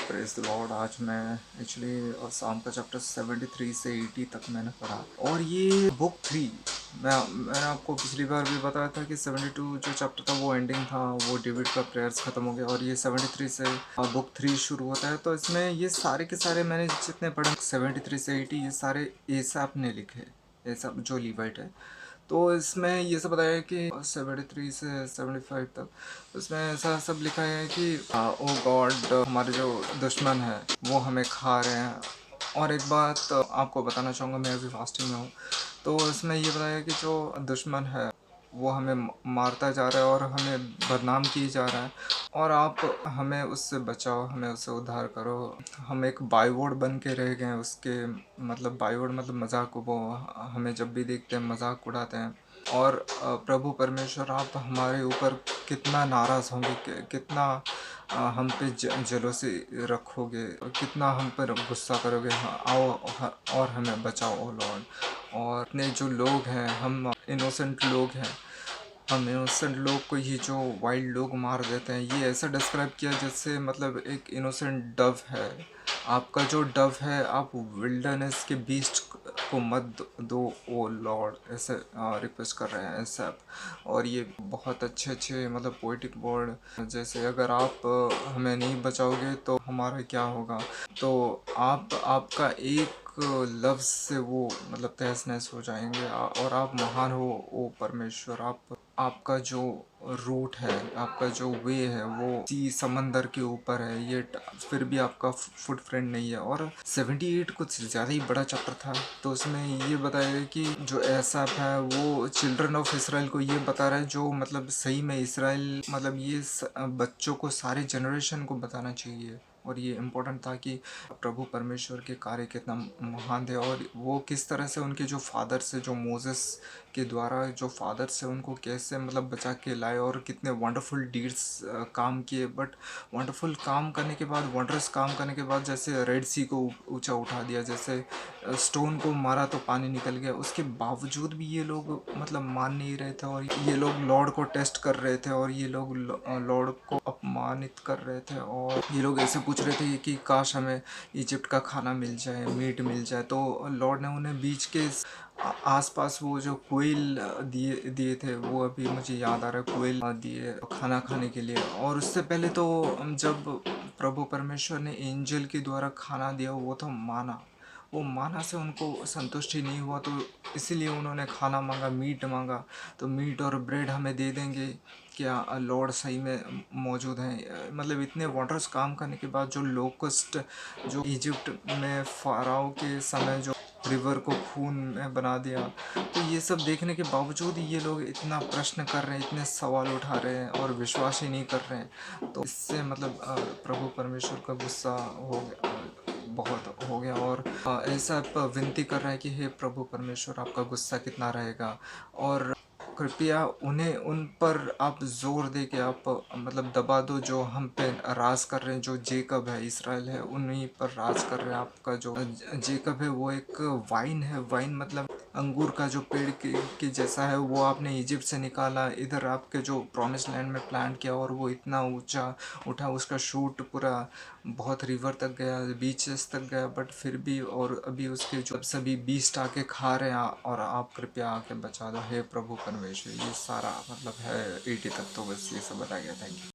Praise the Lord. आज मैं actually शाम का चैप्टर 73 से 80 तक मैंने पढ़ा और ये बुक 3। मैंने आपको पिछली बार भी बताया था कि 72 जो चैप्टर था वो एंडिंग था, वो डेविड का प्रेयर्स ख़त्म हो गया और ये 73 से बुक 3 शुरू होता है। तो इसमें ये सारे के सारे मैंने जितने पढ़े 73 से 80 ये सारे एसाप ने लिखे। एसाप जो लीवाइट है, तो इसमें ये सब बताया है कि 73 से 75 तक इसमें ऐसा सब लिखा है कि ओ गॉड, हमारे जो दुश्मन हैं वो हमें खा रहे हैं। और एक बात आपको बताना चाहूँगा, मैं अभी फास्टिंग में हूँ, तो इसमें ये बताया कि जो दुश्मन है वो हमें मारता जा रहा है और हमें बदनाम किए जा रहा है, और आप हमें उससे बचाओ, हमें उससे उद्धार करो। हम एक बाईवर्ड बन के रह गए हैं उसके, मतलब बाईवर्ड मतलब मजाक, वो हमें जब भी देखते हैं मजाक उड़ाते हैं। और प्रभु परमेश्वर, आप हमारे ऊपर कितना नाराज़ होंगे, कितना हम पे जलोसी रखोगे, कितना हम पर गुस्सा करोगे। हाँ, आओ और हमें बचाओ ओ लॉर्ड। और अपने जो लोग हैं, हम इनोसेंट लोग हैं, हम इनोसेंट लोग को ये जो वाइल्ड लोग मार देते हैं, ये ऐसा डिस्क्राइब किया जैसे मतलब एक इनोसेंट डव है। आपका जो डव है, आप विल्डरनेस के बीस्ट को मत दो ओ लॉर्ड, ऐसे रिक्वेस्ट कर रहे हैं सब। और ये बहुत अच्छे अच्छे मतलब पोइटिक वर्ड, जैसे अगर आप हमें नहीं बचाओगे तो हमारा क्या होगा। तो आपका एक लफ्ज़ से वो मतलब तहस नहस हो जाएंगे। और आप महान हो ओ परमेश्वर। आपका जो रूट है, आपका जो वे है वो सी समंदर के ऊपर है, ये फिर भी आपका फुट फ्रेंड नहीं है। और 78 कुछ ज़्यादा ही बड़ा चैप्टर था, तो उसमें ये बताया गया कि जो एसाप है वो चिल्ड्रन ऑफ इसराइल को ये बता रहा है, जो मतलब सही में इसराइल मतलब ये बच्चों को, सारे जनरेशन को बताना चाहिए। और ये इम्पोर्टेंट था कि प्रभु परमेश्वर के कार्य कितना महान थे, और वो किस तरह से उनके जो फादर से, जो मोसेस के द्वारा जो फादर से उनको कैसे मतलब बचा के लाए, और कितने वंडरफुल डीड्स काम किए। बट वंडरफुल काम करने के बाद, वंडरस काम करने के बाद, जैसे रेड सी को ऊंचा उठा दिया, जैसे स्टोन को मारा तो पानी निकल गया, उसके बावजूद भी ये लोग मतलब मान नहीं रहे थे, और ये लोग लॉर्ड को टेस्ट कर रहे थे, और ये लोग लॉर्ड को अपमानित कर रहे थे। और ये लोग ऐसे पूछ रहे थे कि काश हमें इजिप्ट का खाना मिल जाए, मीट मिल जाए। तो लॉर्ड ने उन्हें बीच के आसपास वो जो कोयल दिए दिए थे, वो अभी मुझे याद आ रहा है, कोयल दिए खाना खाने के लिए। और उससे पहले तो जब प्रभु परमेश्वर ने एंजल के द्वारा खाना दिया, वो तो माना, वो माना से उनको संतुष्टि नहीं हुआ, तो इसीलिए उन्होंने खाना मांगा, मीट मांगा। तो मीट और ब्रेड हमें दे देंगे क्या लॉर्ड सही में मौजूद हैं। मतलब इतने वंडर्स काम करने के बाद, जो लोकस्ट जो इजिप्ट में फ़ाराओ के समय जो रिवर को खून में बना दिया, तो ये सब देखने के बावजूद ये लोग इतना प्रश्न कर रहे हैं, इतने सवाल उठा रहे हैं और विश्वास ही नहीं कर रहे हैं। तो इससे मतलब प्रभु परमेश्वर का गुस्सा हो गया, बहुत हो गया। और ऐसा विनती कर रहा है कि हे प्रभु परमेश्वर, आपका गुस्सा कितना रहेगा, और कृपया उन्हें, उन पर आप जोर दे के आप मतलब दबा दो, जो हम पे राज कर रहे हैं, जो जेकब है, इसराइल है, उन्हीं पर राज कर रहे हैं। आपका जो जेकब है वो एक वाइन है, वाइन मतलब अंगूर का जो पेड़ के जैसा है, वो आपने इजिप्ट से निकाला, इधर आपके जो प्रॉमिस लैंड में प्लांट किया, और वो इतना ऊंचा उठा, उसका शूट पूरा बहुत रिवर तक गया, बीचेस तक गया, बट फिर भी, और अभी उसके जो सभी बीस्ट आके खा रहे हैं, और आप कृपया आके बचा दो हे प्रभु परमेश्वर। ये सारा मतलब है 80 तक, तो बस ये सब बताया गया। Thank you.